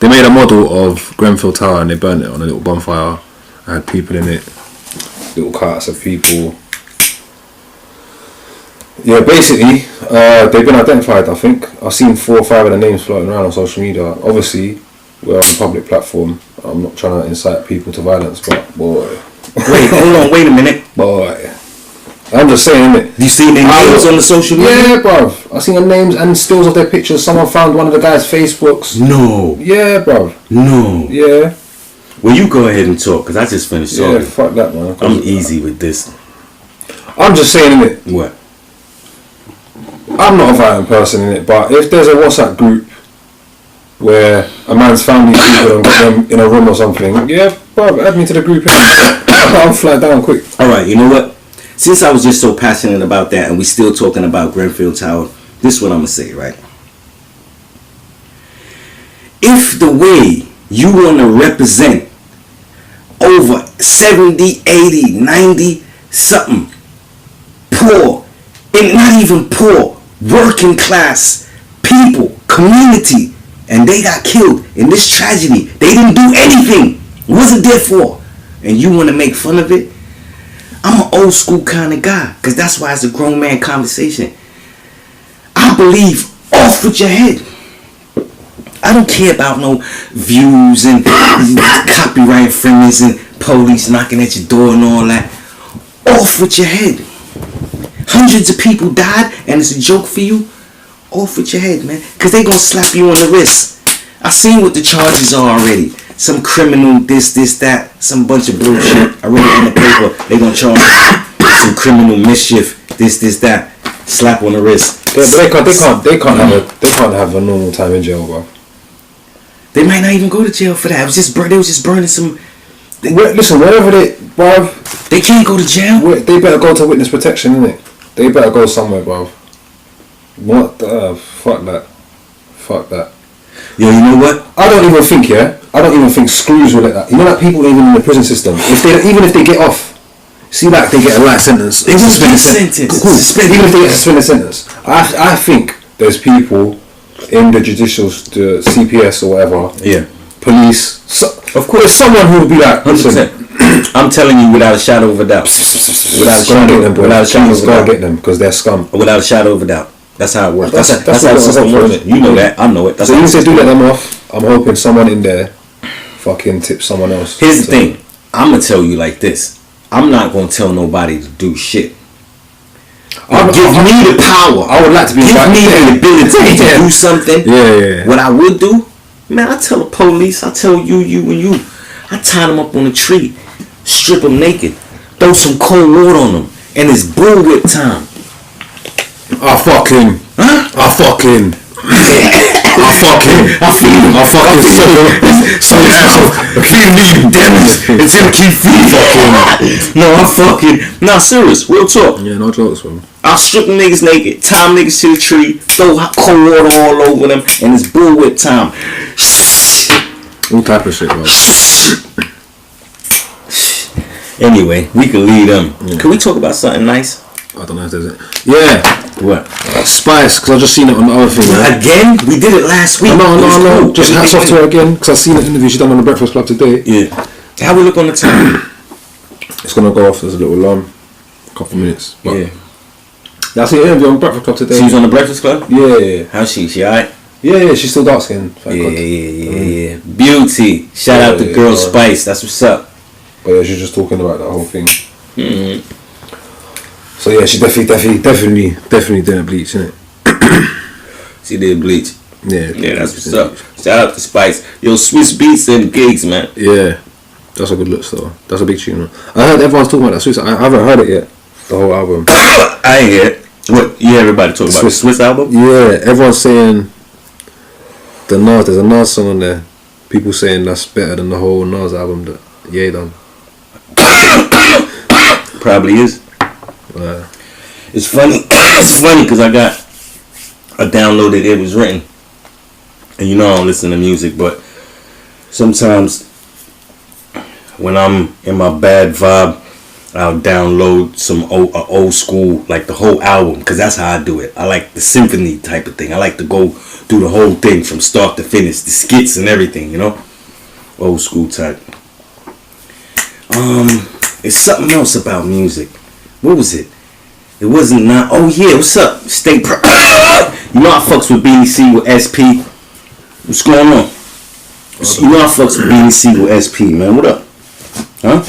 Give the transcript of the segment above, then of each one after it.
They made a model of Grenfill Tower and they burnt it on a little bonfire. I had people in it, little carts of people. Yeah, basically, they've been identified, I think. I've seen 4 or 5 of the names floating around on social media. Obviously, we're on a public platform. I'm not trying to incite people to violence, but boy. Wait, hold on, wait a minute. Boy. I'm just saying it. You seen their names on the social media? Yeah, bruv. I seen the names and stills of their pictures. Someone found one of the guys' Facebooks. No. Yeah, bruv. No. Yeah. Well, you go ahead and talk, because I just finished talking. Yeah, fuck that, man. I'm easy with this. I'm just saying it. What? I'm not a violent person in it, but if there's a WhatsApp group where a man's family people and got them in a room or something, yeah, bruv, add me to the group. I'll fly down quick. Alright, you know what? Since I was just so passionate about that and we still talking about Grenfill Tower, this is what I'm going to say, right? If the way you want to represent over 70, 80, 90 something poor, and not even poor, working class people, community, and they got killed in this tragedy, they didn't do anything, wasn't there for, and you want to make fun of it, I'm an old school kind of guy, because that's why it's a grown man conversation. I believe off with your head. I don't care about no views and copyright infringements and police knocking at your door and all that. Off with your head. Hundreds of people died and it's a joke for you. Off with your head, man, because they gonna slap you on the wrist. I seen what the charges are already. Some criminal this, that, some bunch of bullshit. I read it in the paper. They gonna charge some criminal mischief, this, that. Slap on the wrist. Yeah, but they can't have a normal time in jail, bro. They might not even go to jail for that. It was just they was just burning some. Listen, wherever bro, they can't go to jail. They better go to witness protection, innit? They better go somewhere, bro. What the fuck that? Fuck that. Yo, you know what? I don't even think screws will let that. You know that people even in the prison system, even if they get off, see, like they get a light sentence. They just get sentence. Cool. Even if they get a suspended sentence, I think there's people in the the CPS or whatever. Yeah. Police. Of course, there's someone who will be like, 100%. I'm telling you, without a shadow of a doubt. Without a shadow of a doubt. Get them because they're scum. Without a shadow of a doubt. That's how it works. That's how the system works. You know that. I know it. So even if they do let them off, I'm hoping someone in there fucking tips someone else. Here's the thing. I'm going to tell you like this. I'm not going to tell nobody to do shit. Give me the power. I would like to be Give me the ability to do something. Yeah. What I would do, man, I tell the police, I tell you and you. I tie them up on a tree, strip them naked, throw some cold water on them, and it's bullwhip time. I fucking feed me, damn it. It's gonna keep feeding. No, I'm fucking. Nah, serious, real talk. Yeah, no jokes, bro. I'll strip them niggas naked, tie them niggas to the tree, throw cold water all over them, and it's bullwhip time. All type of shit, bro. Anyway, we can leave them. Yeah. Can we talk about something nice? I don't know if there's it. Yeah. What? Spice, because I just seen it on the other thing. Right? Again? We did it last week. No. Cool. Just hats off to her again, because I seen an interview she done on the Breakfast Club today. Yeah. How we look on the time? It's gonna go off. There's a little alarm. Couple minutes. But yeah. I seen an interview on Breakfast Club today. She was on the Breakfast Club? Yeah. How's she? She alright? Yeah. She's still dark skinned. Yeah. Beauty. Shout out to Girl Spice. That's what's up. But yeah, she's just talking about that whole thing. Mm-hmm. So yeah, she definitely didn't bleach, innit? She did bleach. Yeah, that's what's up. Shout out to Spice. Yo, Swiss Beats and gigs, man. Yeah, that's a good look, though. That's a big tune, man. I heard everyone's talking about that Swiss. I haven't heard it yet. The whole album. I ain't hear it. What? You hear everybody talking about the Swiss album? Yeah, everyone's saying the Nas. There's a Nas song on there. People saying that's better than the whole Nas album that Ye done. Probably is. It's funny. It's funny because I downloaded It Was Written, and you know I don't listen to music, but sometimes when I'm in my bad vibe, I'll download some old school, like the whole album, because that's how I do it. I like the symphony type of thing. I like to go do the whole thing from start to finish, the skits and everything, you know, old school type. It's something else about music. What was it? It wasn't not. Oh yeah, what's up? State Pro. You know I fucks with BDC with SP. What's going on? You know I fucks with BDC with SP, man. What up? Huh?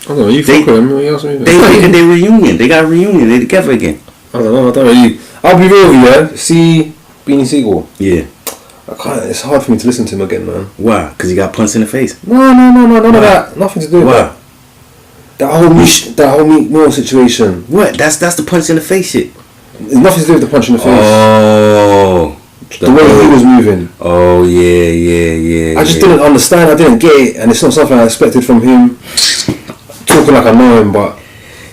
I don't know. You fuck with them? They reunion. They got a reunion. They together again. I don't know. I don't really. I'll be real with you, yeah. See Beanie Siegel. Yeah. I can't. It's hard for me to listen to him again, man. Why? Because he got punched in the face. No, none of that. Nothing to do with that. That whole Meek Mill situation. What? That's the punch in the face shit. It's nothing to do with the punch in the face. Oh. The way he was moving. Oh yeah. I just didn't understand. I didn't get it, and it's not something I expected from him. Talking like I know him, but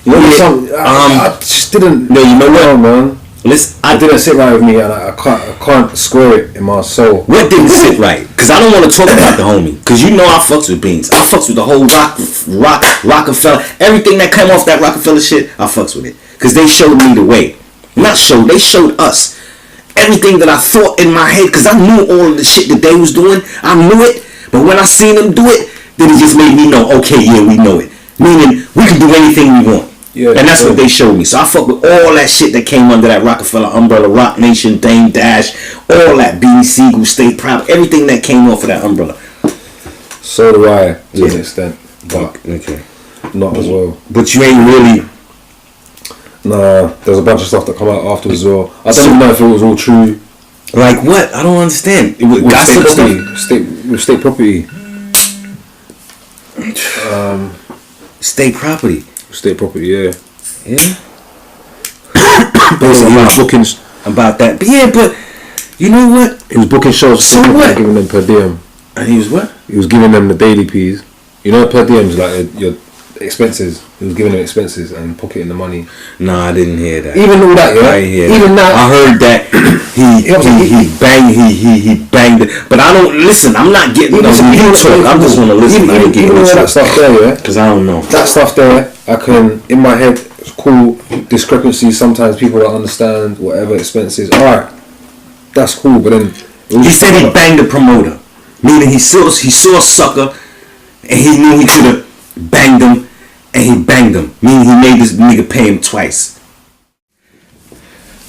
you know, I just didn't. No, you know what, man. I didn't sit right with me, and I can't square it in my soul. What didn't sit right? Because I don't want to talk about the homie. Because you know I fucks with Beans. I fucks with the whole Rockefeller. Everything that came off that Rockefeller shit, I fucks with it. Because they showed me the way. They showed us. Everything that I thought in my head. Because I knew all of the shit that they was doing. I knew it. But when I seen them do it, then it just made me know, okay, yeah, we know it. Meaning, we can do anything we want. Yeah, and that's what they showed me. So I fuck with all that shit that came under that Rockefeller umbrella, Rock Nation, Dame Dash, all that, Beanie Siegel, State Prop, everything that came off of that umbrella. So do I, to an extent. But okay. Not as well. But you ain't really... Nah, there's a bunch of stuff that come out afterwards as well. I don't even know if it was all true. Like what? I don't understand. With state property. State property. State property, yeah. Yeah? About bookings. About that. But yeah, but you know what? He was booking shows. So what? Giving them per diem. And he was what? He was giving them the daily P's. You know, per diem is like your expenses. He was giving them expenses and pocketing the money. Nah, I didn't hear that. Even all that, yeah. I didn't hear Even that. I heard that he banged it. But I don't listen. I'm not getting no you talk. I just want to listen. I ain't getting all that stuff there, yeah. Because I don't know that stuff there. I can in my head. It's cool. Discrepancies. Sometimes people don't understand whatever expenses. All right, that's cool. But then he said he banged the promoter, meaning he saw a sucker, and he knew he could have banged him. And he banged him, meaning he made this nigga pay him twice.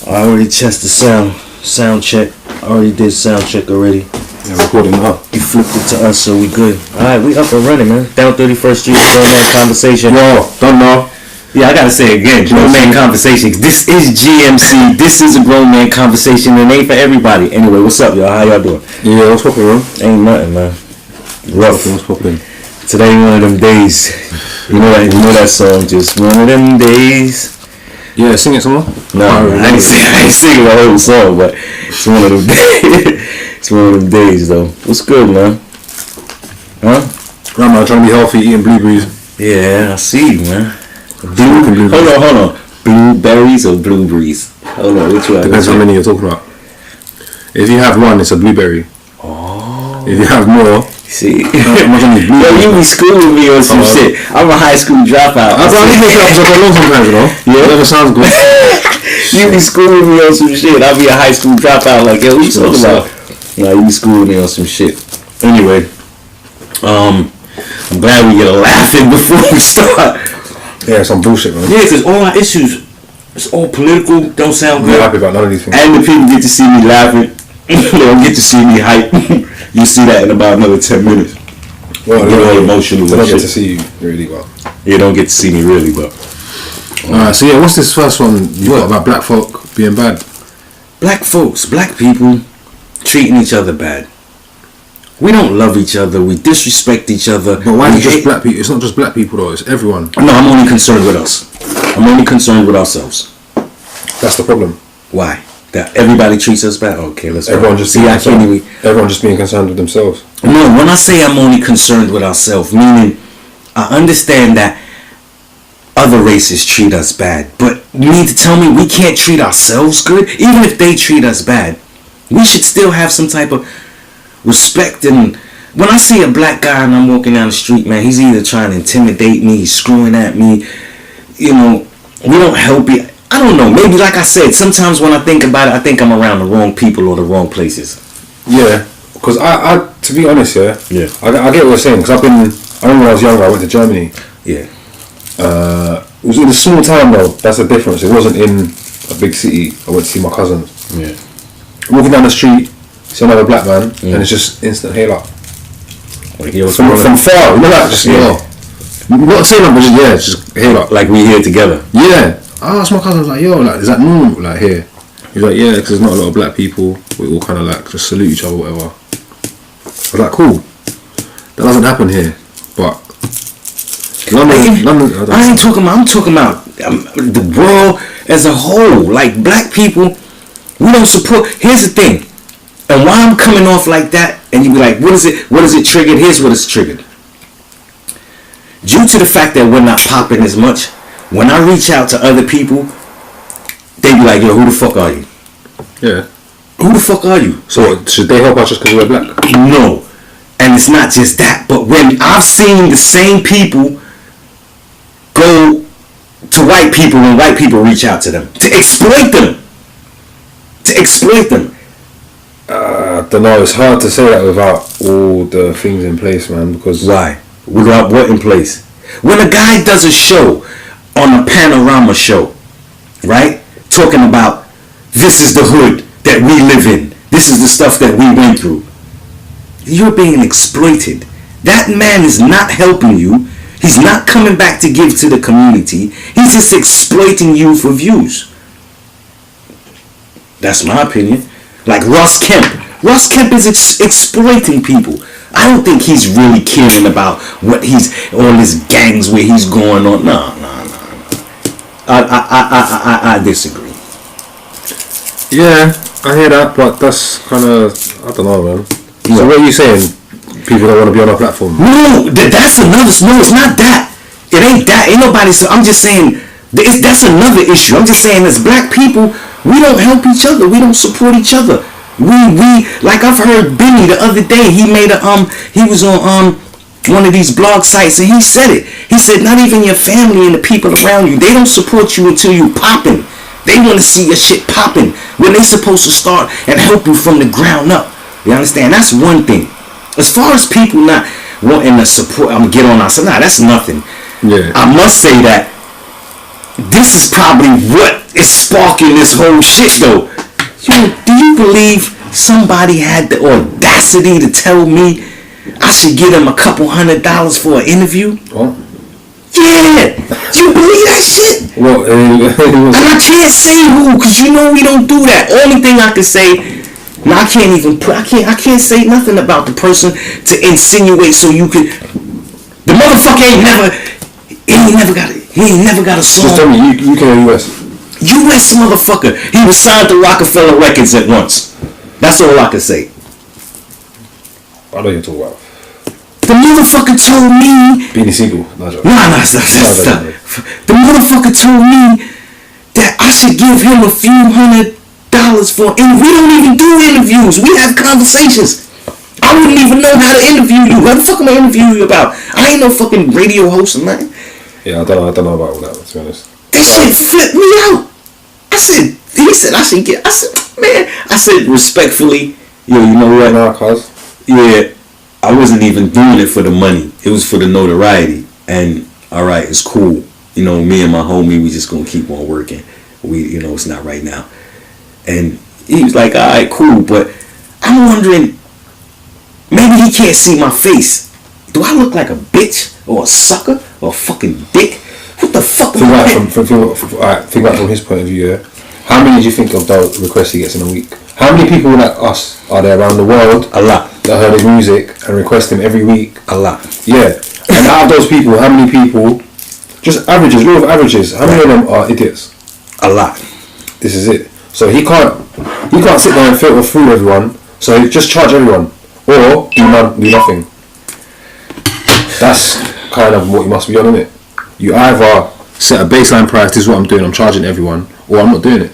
I already tested sound check. I already did sound check already. Yeah, recording up. You flipped it to us, so we good. Alright, we up and running, man. Down 31st Street, Grown Man Conversation. Yo, don't know. Yeah, I gotta say it again. Grown Man Conversation. This is GMC. This is a Grown Man Conversation, and it ain't for everybody. Anyway, what's up, y'all? How y'all doing? Yeah, what's poppin', man? Ain't nothing, man. Rough. What's poppin'? Today one of them days. You know that song, just one of them days. Yeah, sing it some more. No, I ain't singing the whole song, but it's one of them days. It's one of them days, though. What's good, man? Huh? Right, man, trying to be healthy, eating blueberries. Yeah, I see you, man. Hold on. Blueberries or blueberries? Hold on, which one? Depends how many you're talking about. If you have one, it's a blueberry. Oh. If you have more... See, yo, you be schooling me on some shit. I'm a high school dropout. I need to make it up for long sometimes, you know. Yeah, whatever sounds good. You be schooling me on some shit. I'll be a high school dropout. Like, yo, what you talking about? Nah, you be schooling me on some shit. Anyway, I'm glad we get a laughing before we start. Yeah, some bullshit, man. Yeah, because all our issues, it's all political. Don't sound good. I'm not happy about none of these things. And the people get to see me laughing. They don't get to see me hype. You see that in about another 10 minutes. Well, get all emotional. I don't get to see you really, but you don't get to see me really, but. Alright, so yeah, what's this first one you got about black folk being bad? Black folks, black people treating each other bad. We don't love each other. We disrespect each other. But why is it just black people? It's not just black people though. It's everyone. No, I'm only concerned with us. I'm only concerned with ourselves. That's the problem. Why? That everybody treats us bad. Okay, let's go. Everyone just being concerned with themselves. No, when I say I'm only concerned with ourselves, meaning I understand that other races treat us bad, but you need to tell me we can't treat ourselves good? Even if they treat us bad, we should still have some type of respect. And when I see a black guy and I'm walking down the street, man, he's either trying to intimidate me, he's screwing at me, you know, we don't help it. I don't know. Maybe like I said, sometimes when I think about it, I think I'm around the wrong people or the wrong places. Yeah, because I to be honest, Yeah. I get what you're saying. Because I remember when I was younger, I went to Germany. Yeah. It was in a small town though. That's the difference. It wasn't in a big city. I went to see my cousins. Yeah. Walking down the street, see another black man, and it's just instant hail up. From far, you know, like just not saying that, but just hail up. Like we here together. Yeah. I asked my cousin, I was like, yo, like, is that normal, like, here? He's like, yeah, because there's not a lot of black people. We all kind of, like, just salute each other, whatever. I was like, cool. That doesn't happen here. But London, I'm talking about the world as a whole. Like, black people, we don't support. Here's the thing. And why I'm coming off like that, and you be like, what is it triggered? Here's what it's triggered. Due to the fact that we're not popping as much, when I reach out to other people, they be like, yo, who the fuck are you? Yeah. Who the fuck are you? So should they help us just because we're black? No. And it's not just that, but when I've seen the same people go to white people when white people reach out to them, to exploit them. I don't know, it's hard to say that without all the things in place, man, because... Why? Without what in place? When a guy does a show, on a panorama show, right? Talking about, this is the hood that we live in. This is the stuff that we went through. You're being exploited. That man is not helping you. He's not coming back to give to the community. He's just exploiting you for views. That's my opinion. Like Ross Kemp. Ross Kemp is exploiting people. I don't think he's really caring about what all his gangs where he's going on. No. I disagree. Yeah, I hear that, but that's kind of, I don't know, man. So what are you saying? People don't want to be on our platform? No, that's another. No, it's not that. It ain't that. Ain't nobody. I'm just saying that's another issue. I'm just saying as black people, we don't help each other. We don't support each other. We like I've heard Benny the other day. He made he was on one of these blog sites and he said it. He said not even your family and the people around you, they don't support you until you popping. They want to see your shit popping when they supposed to start and help you from the ground up. You understand? That's one thing. As far as people not wanting to support, I'm gonna get on outside. Nah, that's nothing. Yeah. I must say that this is probably what is sparking this whole shit though. Do you believe somebody had the audacity to tell me I should give them a couple $100 for an interview? What? Yeah! You believe that shit? Well, and I can't say who, because you know we don't do that. Only thing I can say, I can't say nothing about the person to insinuate so you could. The motherfucker ain't never got a song. Just tell me, UK or US? US motherfucker. He was signed to Rockefeller Records at once. That's all I can say. I know you're talking about. The motherfucker told me. Beanie Siegel. Nah, stop. The motherfucker told me that I should give him a few $100 for. And we don't even do interviews. We have conversations. I wouldn't even know how to interview you. What the fuck am I interviewing you about? I ain't no fucking radio host or nothing. Yeah, I don't know about all that, to be honest. That shit flipped me out. He said I should get. I said respectfully, yo, you know what? Nah, cuz. Yeah, I wasn't even doing it for the money. It was for the notoriety. And alright, it's cool. You know, me and my homie, we just gonna keep on working. It's not right now. And he was like, alright, cool, but I'm wondering, maybe he can't see my face. Do I look like a bitch or a sucker or a fucking dick? What the fuck? Think about from his point of view. Yeah? How many do you think of the requests he gets in a week? How many people like us are there around the world? A lot. That heard his music and request him every week? A lot. Yeah. And out of those people, how many people? Just averages, real averages. How many of them are idiots? A lot. This is it. So he can't sit there and filter through everyone. So he just charge everyone, or do nothing. That's kind of what you must be on, isn't it? You either set a baseline price, this is what I'm doing, I'm charging everyone, or I'm not doing it.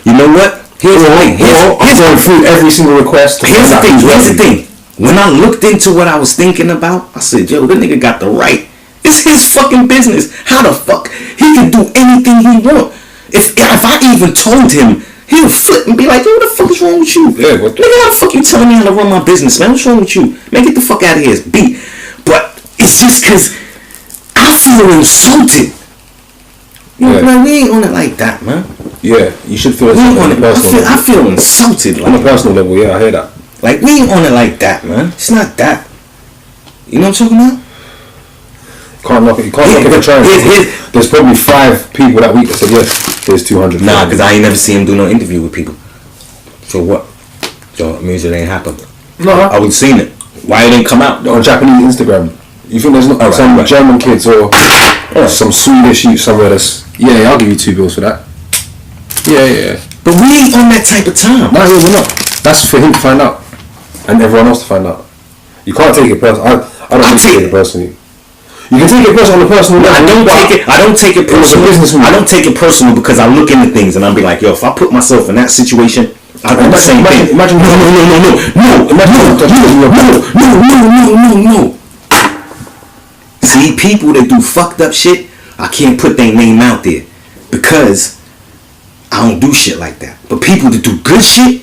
You know what? Here's the thing. I'm going through every single request. Here's the thing. When I looked into what I was thinking about, I said, yo, that nigga got the right. It's his fucking business. How the fuck? He can do anything he want. If I even told him, he'll flip and be like, yo, what the fuck is wrong with you? Yeah, what? Nigga, how the fuck you telling me how to run my business, man? What's wrong with you? Man, get the fuck out of here. It's beat. But it's just because I feel insulted. You know, man, we ain't on it like that, man. Yeah, you should feel We ain't on on a it. personal level. I feel insulted. On a Like, personal level, yeah, I hear that. like, we ain't on it like that, man. It's not that. You know what I'm talking about? Can't knock it. You can't knock it for trying. There's probably 5 people that week that said yes. There's 200. Nah, because I ain't never seen him do no interview with people. So what? So it means it ain't happened. No, I would seen it. Why it ain't come out? on Japanese Instagram. You think there's not some German kids or some Swedish youth somewhere that's I'll give you $2 for that. Yeah. But we ain't on that type of time. No, we're not. That's for him to find out and everyone else to find out. You can't take it personally. I don't take it personally. You can take it personal on a personal level. I don't take it personal. I don't take it personal because I look into things and I'll be like, yo, if I put myself in that situation, I'll do the same thing. Imagine No. See, people that do fucked up shit, I can't put their name out there because I don't do shit like that. But people that do good shit,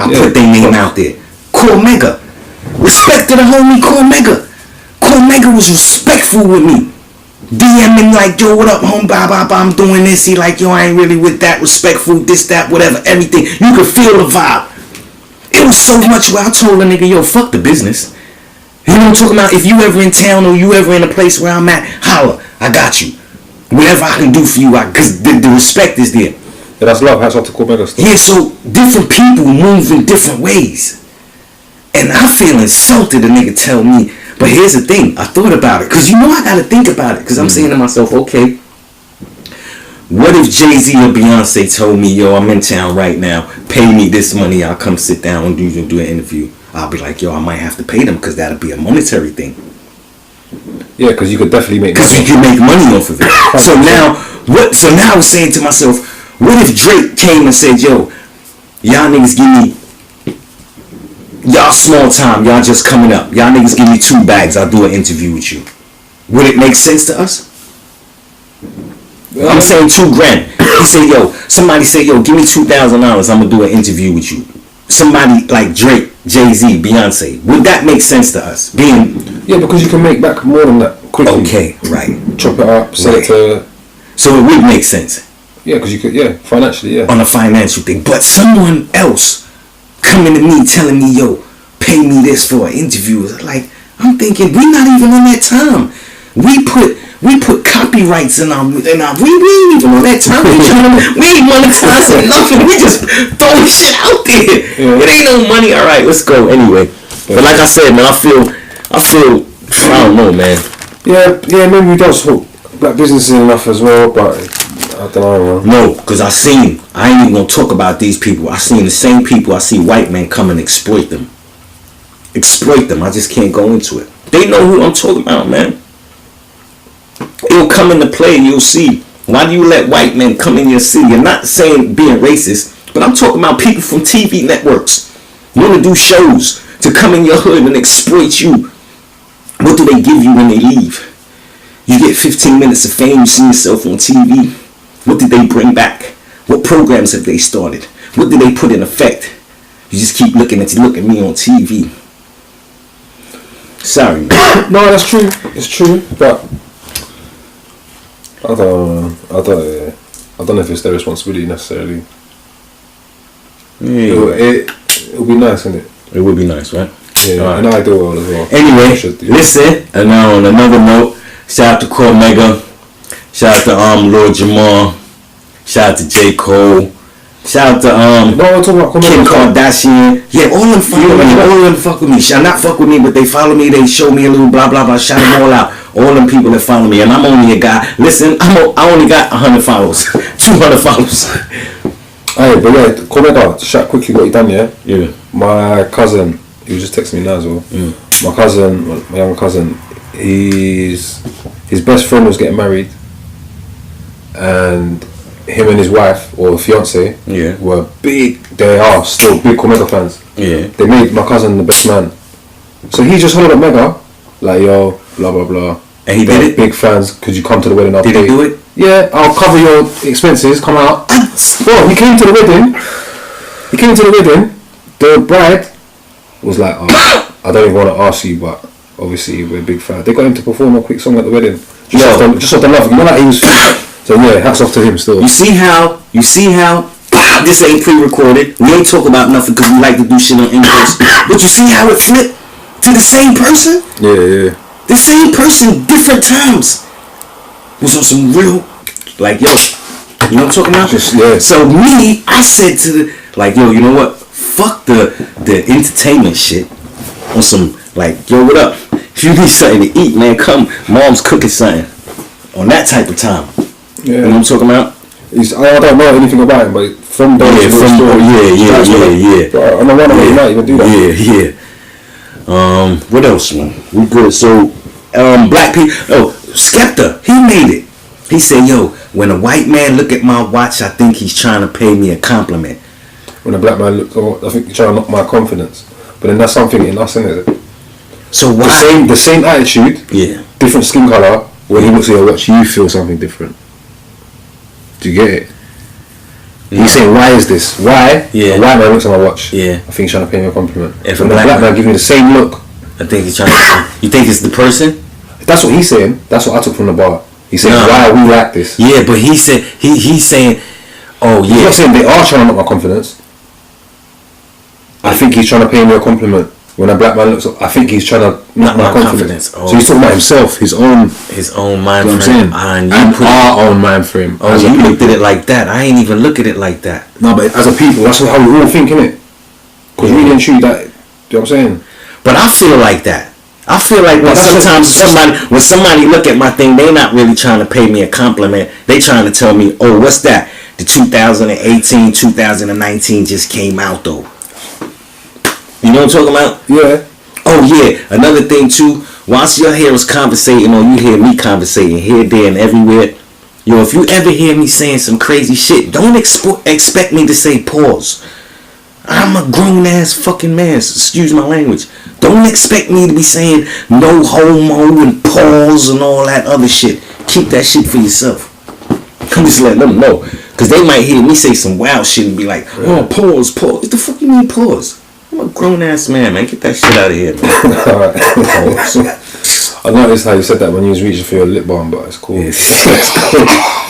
I put their name out there. Cormega. Respect to the homie Cormega. Cormega was respectful with me. DMing like, yo, what up, home? Blah, blah, blah, I'm doing this. He like, yo, I ain't really with that. Respectful, this, that, whatever, everything. You could feel the vibe. It was so much where I told a nigga, yo, fuck the business. You know what I'm talking about? If you ever in town or you ever in a place where I'm at, holla, I got you. Whatever I can do for you, because the respect is there. Yeah, that's love. Hats off to Cormega stuff. Yeah, so different people move in different ways. And I feel insulted a nigga tell me, but here's the thing, I thought about it, because you know I gotta think about it, because I'm saying to myself, okay, what if Jay-Z or Beyonce told me, yo, I'm in town right now, pay me this money, I'll come sit down and do an interview. I'll be like, yo, I might have to pay them, because that'll be a monetary thing. Yeah, because you could definitely make money. Because you can make money off of it. So now I was saying to myself, what if Drake came and said, yo, y'all niggas give me, y'all small time, y'all just coming up, y'all niggas give me 2 bags, I'll do an interview with you. Would it make sense to us? I'm saying $2,000. He said, yo, somebody said, yo, give me $2,000, I'm gonna do an interview with you. Somebody like Drake, Jay-Z, Beyonce, would that make sense to us? Yeah, because you can make back more than that quickly. Okay, right. Chop it up, sell it to... So it would make sense. Yeah, because you could, financially, yeah. On a financial thing. But someone else coming to me telling me, yo, pay me this for an interview. Like, I'm thinking, we're not even on that time. We put copyrights in our we ain't even on that time. We ain't monetizing nothing. We just throwing shit out there. Yeah. It ain't no money. All right, let's go anyway. But like I said, man, I feel I don't know, man. Yeah, maybe we don't support black businesses enough as well, but I don't know, man. No, because I ain't even gonna talk about these people. I seen the same people. I see white men come and exploit them. I just can't go into it. They know who I'm talking about, man. It'll come into play and you'll see. Why do you let white men come in your city? I'm not saying being racist, but I'm talking about people from TV networks want to do shows to come in your hood and exploit you. What do they give you when they leave? You get 15 minutes of fame, you see yourself on TV. What did they bring back? What programs have they started? What did they put in effect? You just keep looking at me on TV. Sorry, man. No, that's true. It's true, but I don't know if it's their responsibility necessarily. Yeah. It'll be nice, isn't it? It would be nice, right? Yeah, right. And I do well as well. Anyway, listen, and now on another note, shout out to Cormega, shout out to Lord Jamar, shout out to J. Cole, shout out to Kim Kardashian. Yeah, all of them follow me. All of them fuck with me. Shall not fuck with me, but they follow me. They show me a little blah blah blah. Shout them all out. All them people that follow me, and I'm only a guy. Listen, I only got 100 followers, 200 followers. Hey, but yeah, Cormega, shout quickly what you done, yeah. Yeah. My cousin, he was just texting me now as well. My young cousin, his best friend was getting married, and him and his wife or fiance were big. They are still big Cormega fans. Yeah. They made my cousin the best man. So he just hollered at Mega, like, yo, blah blah blah. And he did it. Big fans. Could you come to the wedding? Did he do it? Yeah, I'll cover your expenses. Come out. Bro, he came to the wedding. The bride was like, oh, I don't even want to ask you, but obviously we're big fans. They got him to perform a quick song at the wedding. Just off the love. You know, like he was. So yeah, hats off to him still. You see how this ain't pre-recorded. We ain't talk about nothing because we like to do shit on impulse. But you see how it flipped to the same person? Yeah. The same person, different times. Was on some real, like, yo, you know what I'm talking about? Yeah. So me, I said to the, like, yo, you know what? Fuck the entertainment shit. On some, like, yo, what up? If you need something to eat, man, come. Mom's cooking something. On that type of time. Yeah. You know what I'm talking about? I don't know anything about him, but from those yeah. Bro, and I wonder why he might even do that. Yeah. What else, man? We good. So, black people. Oh, Skepta, he made it. He said, yo, when a white man look at my watch, I think he's trying to pay me a compliment. When a black man looks, I think he's trying to knock my confidence. But then that's something in us, isn't it? So why? The same attitude, different skin colour. When he looks at your watch, you feel something different. Do you get it? Yeah. He's saying, why is this? Why? Yeah. A white man looks at my watch. Yeah. I think he's trying to pay me a compliment. If when a black man gives me the same look, I think he's trying to. You think it's the person? That's what he's saying. That's what I took from the bar. He said, why are we like this? Yeah, but he said he's saying, oh yeah. He's not saying they are trying to knock my confidence. I think he's trying to pay me a compliment. When a black man looks up, I think he's trying to knock my confidence. Oh. So he's talking about himself, his own mind frame. And our own mind frame. Oh, you looked at it like that. I ain't even look at it like that. No, but as a people, that's how we all think, innit? Because we didn't treat that. Do you know what I'm saying? But I feel like that. I feel like when somebody look at my thing, they not really trying to pay me a compliment. They trying to tell me, oh, what's that? The 2018, 2019 just came out though. You know what I'm talking about? Yeah. Oh yeah. Another thing too. Whilst your hair is conversating or you hear me conversating here, there, and everywhere, yo, if you ever hear me saying some crazy shit, don't expect me to say pause. I'm a grown ass fucking man. Excuse my language. Don't expect me to be saying no homo and pause and all that other shit. Keep that shit for yourself. I'm just letting them know, cause they might hear me say some wild shit and be like, oh, pause. What the fuck you mean pause? I'm a grown ass man. Get that shit out of here, man. Alright. I noticed how you said that when you was reaching for your lip balm, but it's cool. It's cool.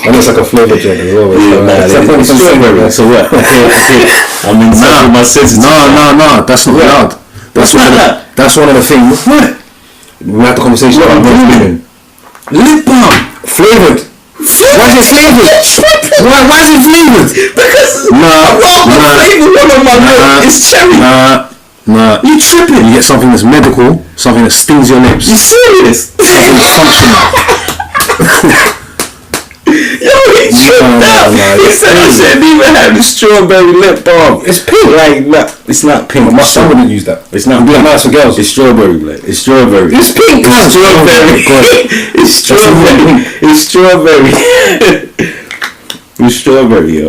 And it's like a flavour drink as well. It's strawberry. So what? I'm in touch with my senses. No, that's not loud. That's one of the things. What? We had the conversation about lip balm. Flavoured. Why is it flavoured? Why is it flavoured? Because flavor one of my milk is cherry. Nah. You tripping? You get something that's medical, something that stings your lips. You serious? Something functional. Yo, he tripped out. He said I shouldn't even have the strawberry lip balm. It's pink. Like, no, it's not pink. My son wouldn't use that. It's not pink. Nice for girls. It's strawberry, blood. It's strawberry. It's pink. It's strawberry. It's strawberry. It's strawberry. It's strawberry, yo.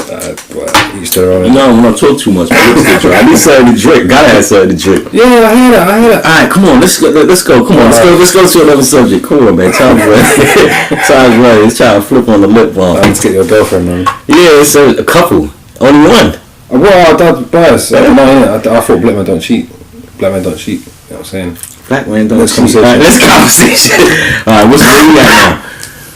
You still around? No, I'm not talk too much. I need something to drink. Gotta have something to drink. Yeah, I hear that. Alright, come on. Let's go. Come on. Let's go to another subject. Come on, man. Time's running. It's trying to flip on the lip balm. I need to get your girlfriend, man. Yeah, it's a couple. Only one. Well, that's biased. I thought black men don't cheat. Black men don't cheat. You know what I'm saying? Black men don't cheat. Alright, let's conversation. Alright, what's going on now?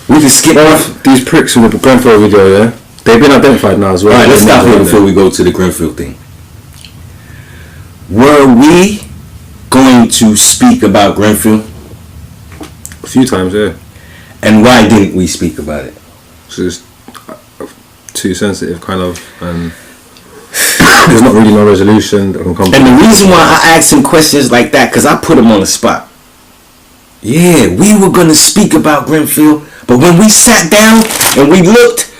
We can skip off these pricks in the Grenfill video, yeah? They've been identified now as well. Alright, let's stop here before we go to the Grenfill thing. Were we going to speak about Grenfill? A few times, yeah. And why didn't we speak about it? So it's too sensitive, kind of, and there's not really no resolution that can come. And the reason why I asked him questions like that, because I put him on the spot. Yeah, we were going to speak about Grenfill, but when we sat down and we looked,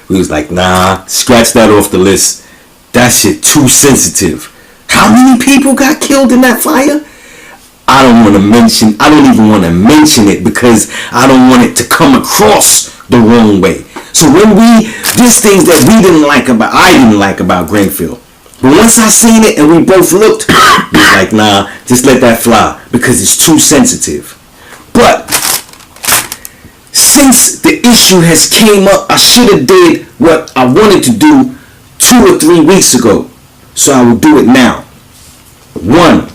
we was like, nah, scratch that off the list. That shit too sensitive. How many people got killed in that fire? I don't even want to mention it because I don't want it to come across the wrong way. So when there's things that I didn't like about Grenfill. But once I seen it and we both looked, we was like, nah, just let that fly because it's too sensitive. But since the issue has came up, I should have did what I wanted to do 2 or 3 weeks ago. So I will do it now. 1,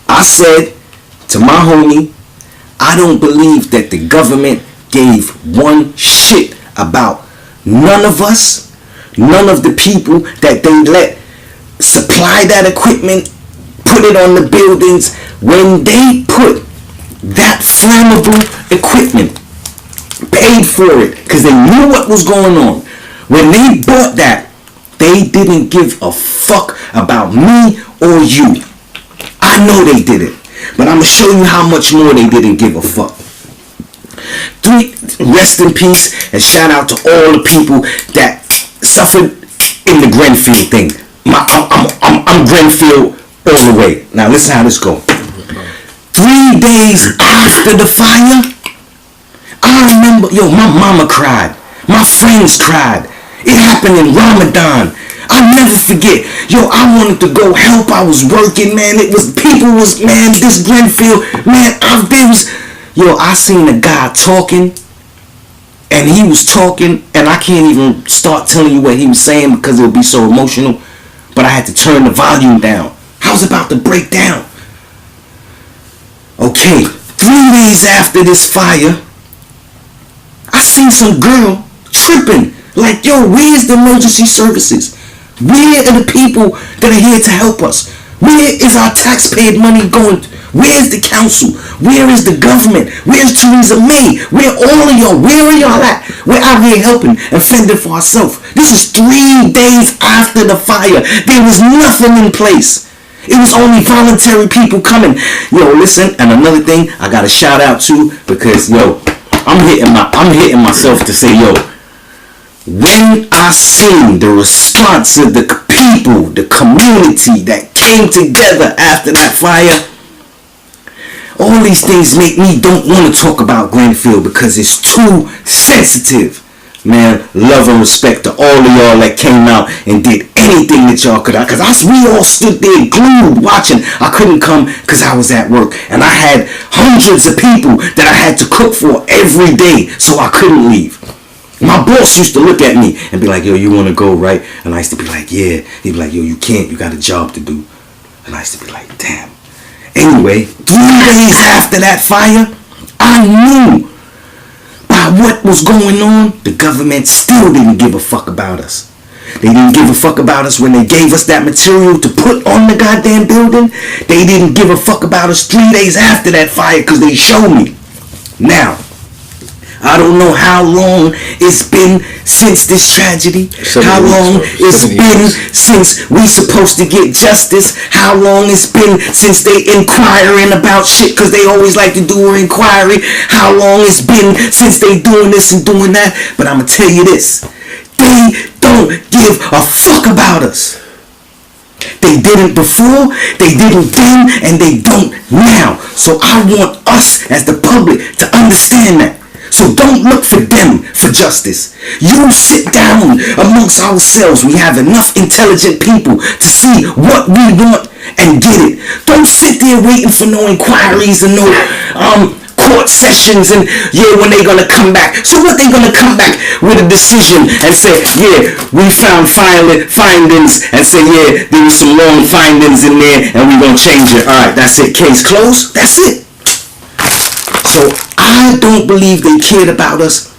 I said to my homie, I don't believe that the government gave one shit about none of us, none of the people that they let supply that equipment, put it on the buildings. When they put that flammable equipment, paid for it, because they knew what was going on. When they bought that, they didn't give a fuck about me or you. I know they didn't. But I'm going to show you how much more they didn't give a fuck. 3, rest in peace and shout out to all the people that suffered in the Grenfill thing. I'm Grenfill all the way. Now listen how this goes. 3 days after the fire, I remember, my mama cried. My friends cried. It happened in Ramadan. I'll never forget. I wanted to go help. I was working, man. This Grenfill, man, I seen a guy talking, and he was talking, and I can't even start telling you what he was saying because it would be so emotional, but I had to turn the volume down. I was about to break down. Okay, 3 days after this fire, I seen some girl tripping. Like, where's the emergency services? Where are the people that are here to help us? Where is our taxpayer money going? Where's the council? Where is the government? Where's Theresa May? Where all of y'all? Where are y'all at? We're out here helping and fending for ourselves. This is 3 days after the fire. There was nothing in place. It was only voluntary people coming. Listen, and another thing I gotta shout out to, because I'm hitting myself to say, when I seen the response of the people, the community that came together after that fire, all these things make me don't want to talk about Grenfill because it's too sensitive. Man, love and respect to all of y'all that came out and did anything that y'all could. Because we all stood there glued watching. I couldn't come because I was at work. And I had hundreds of people that I had to cook for every day, so I couldn't leave. My boss used to look at me and be like, you want to go, right? And I used to be like, yeah. He'd be like, you can't. You got a job to do. And I used to be like, damn. Anyway, 3 days after that fire, I knew by what was going on, the government still didn't give a fuck about us. They didn't give a fuck about us when they gave us that material to put on the goddamn building. They didn't give a fuck about us 3 days after that fire because they showed me. Now, I don't know how long it's been since this tragedy. How long it's been since we supposed to get justice. How long it's been since they inquiring about shit because they always like to do an inquiry. How long it's been since they doing this and doing that. But I'm going to tell you this. They don't give a fuck about us. They didn't before, they didn't then, and they don't now. So I want us as the public to understand that. So don't look for them for justice. You sit down amongst ourselves. We have enough intelligent people to see what we want and get it. Don't sit there waiting for no inquiries and no court sessions and when they gonna come back. So what, they gonna come back with a decision and say, we found findings and say, there was some wrong findings in there and we gonna change it. Alright, that's it. Case closed. That's it. So I don't believe they cared about us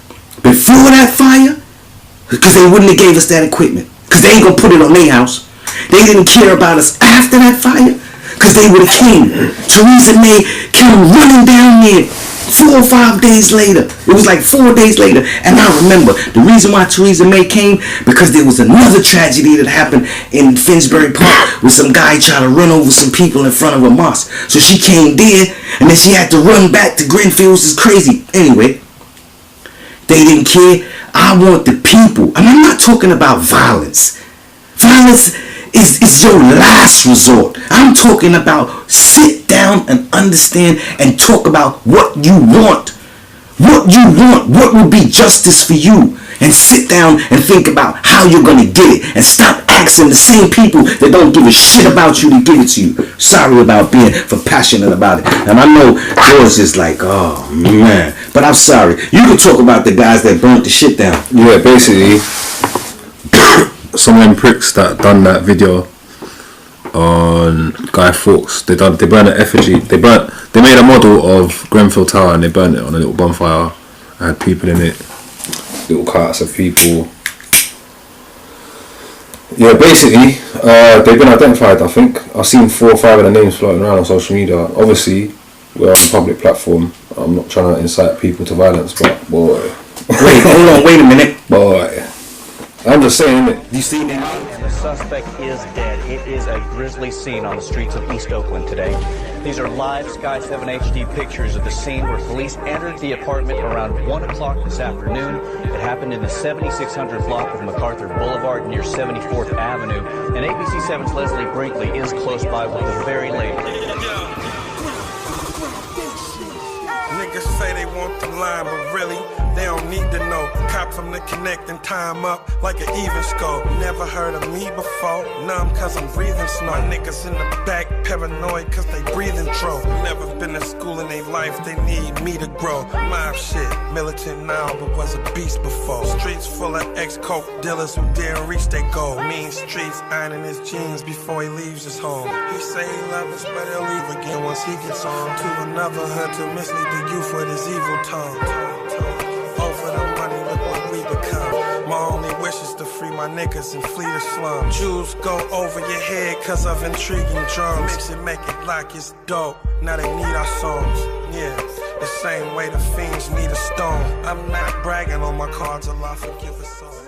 before that fire because they wouldn't have gave us that equipment because they ain't gonna put it on their house. They didn't care about us after that fire because they would have came. Theresa May came running down here 4 or 5 days later. It was like 4 days later. And I remember the reason why Theresa May came because there was another tragedy that happened in Finsbury Park where some guy tried to run over some people in front of a mosque. So she came there and then she had to run back to Grenfill. This is crazy. Anyway, they didn't care. I want the people. And I'm not talking about violence. Violence is your last resort. I'm talking about sit down and understand and talk about what you want. What you want. What will be justice for you. And sit down and think about how you're going to get it. And stop asking the same people that don't give a shit about you to give it to you. Sorry about being for passionate about it. And I know yours is like, oh man. But I'm sorry. You can talk about the guys that burnt the shit down. Yeah, basically, some of them pricks that done that video on Guy Fawkes, they burned an effigy. They made a model of Grenfill Tower and they burned it on a little bonfire. I had people in it, little carts of people. Yeah, basically, they've been identified. I think I've seen 4 or 5 of the names floating around on social media. Obviously, we're on a public platform. I'm not trying to incite people to violence, but boy. Wait a minute. Boy. I'm just saying that. You see now? And the suspect is dead. It is a grisly scene on the streets of East Oakland today. These are live Sky 7 HD pictures of the scene where police entered the apartment around 1 o'clock this afternoon. It happened in the 7600 block of MacArthur Boulevard near 74th Avenue. And ABC 7's Leslie Brinkley is close by with the very latest. Niggas say they want the line, but really, they don't need to know. Cop from the connect and time up like an even score. Never heard of me before, numb cause I'm breathing snow. My niggas in the back, paranoid cause they breathing tro. Never been to school in their life, they need me to grow. Mob shit, militant now, but was a beast before. Streets full of ex-coke dealers who didn't reach their goal. Mean streets ironing his jeans before he leaves his home. He say he loves us, but he'll leave again once he gets on to another hood to mislead the youth with his evil tongue. Over the money, look what we become. My only wish is to free my niggas and flee the slum. Jews go over your head cause of intriguing drums. Mix it, make it like it's dope. Now they need our songs. Yeah, the same way the fiends need a stone. I'm not bragging on my cards, Allah forgive us all.